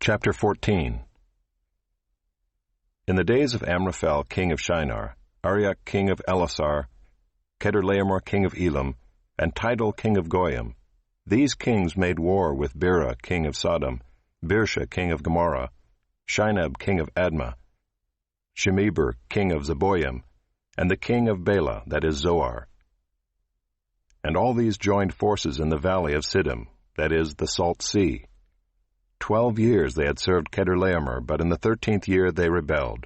Chapter 14. In the days of Amraphel king of Shinar, Arioch king of Elasar, Chedorlaomer king of Elam, and Tidal king of Goyim, these kings made war with Bera king of Sodom, Birsha king of Gomorrah, Shinab king of Admah, Shemeber king of Zeboim, and the king of Bela, that is Zoar. And all these joined forces in the valley of Siddim, that is the Salt Sea. 12 years they had served Chedorlaomer, but in the 13th year they rebelled.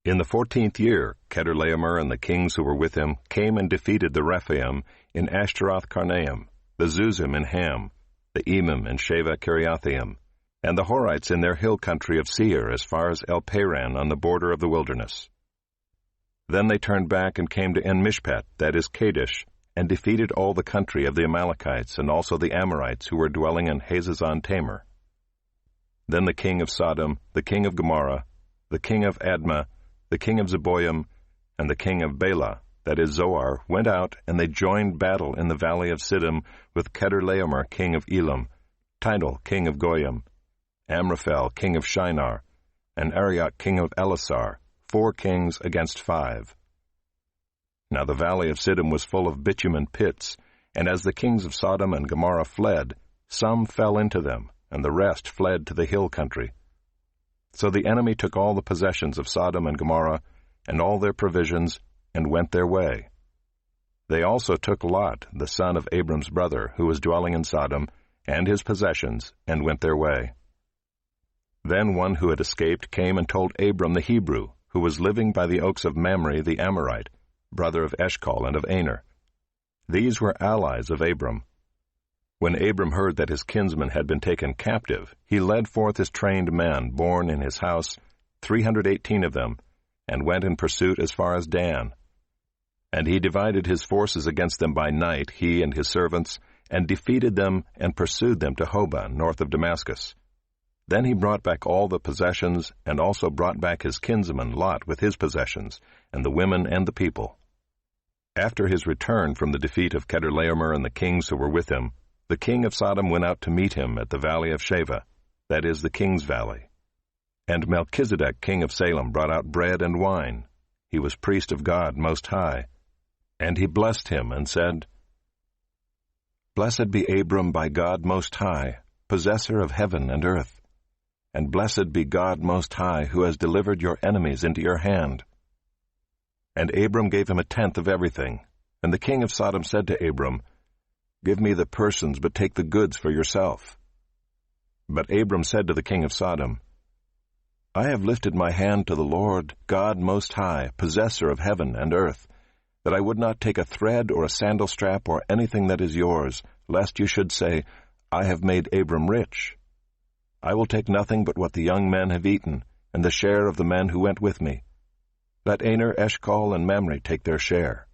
In the 14th year, Chedorlaomer and the kings who were with him came and defeated the Rephaim in Ashtaroth-Karnaim, the Zuzim in Ham, the Emim in Sheva-Kiriathaim, and the Horites in their hill country of Seir as far as El-Paran on the border of the wilderness. Then they turned back and came to En-Mishpat, that is Kadesh, and defeated all the country of the Amalekites and also the Amorites who were dwelling in Hazazon-Tamar. Then the king of Sodom, the king of Gomorrah, the king of Admah, the king of Zeboim, and the king of Bela, that is Zoar, went out, and they joined battle in the valley of Siddim with Chedorlaomer king of Elam, Tidal king of Goyim, Amraphel king of Shinar, and Arioch king of Elasar, 4 kings against 5. Now the valley of Siddim was full of bitumen pits, and as the kings of Sodom and Gomorrah fled, some fell into them, and the rest fled to the hill country. So the enemy took all the possessions of Sodom and Gomorrah, and all their provisions, and went their way. They also took Lot, the son of Abram's brother, who was dwelling in Sodom, and his possessions, and went their way. Then one who had escaped came and told Abram the Hebrew, who was living by the oaks of Mamre the Amorite, brother of Eshcol and of Aner. These were allies of Abram. When Abram heard that his kinsman had been taken captive, he led forth his trained men, born in his house, 318 of them, and went in pursuit as far as Dan. And he divided his forces against them by night, he and his servants, and defeated them and pursued them to Hobah, north of Damascus. Then he brought back all the possessions, and also brought back his kinsman Lot with his possessions, and the women and the people. After his return from the defeat of Chedorlaomer and the kings who were with him, the king of Sodom went out to meet him at the valley of Sheva, that is the king's valley. And Melchizedek king of Salem brought out bread and wine. He was priest of God Most High. And he blessed him and said, Blessed be Abram by God Most High, possessor of heaven and earth. And blessed be God Most High, who has delivered your enemies into your hand. And Abram gave him 1/10 of everything. And the king of Sodom said to Abram, Give me the persons, but take the goods for yourself. But Abram said to the king of Sodom, I have lifted my hand to the Lord, God Most High, possessor of heaven and earth, that I would not take a thread or a sandal strap or anything that is yours, lest you should say, I have made Abram rich. I will take nothing but what the young men have eaten, and the share of the men who went with me. Let Aner, Eshcol, and Mamre take their share.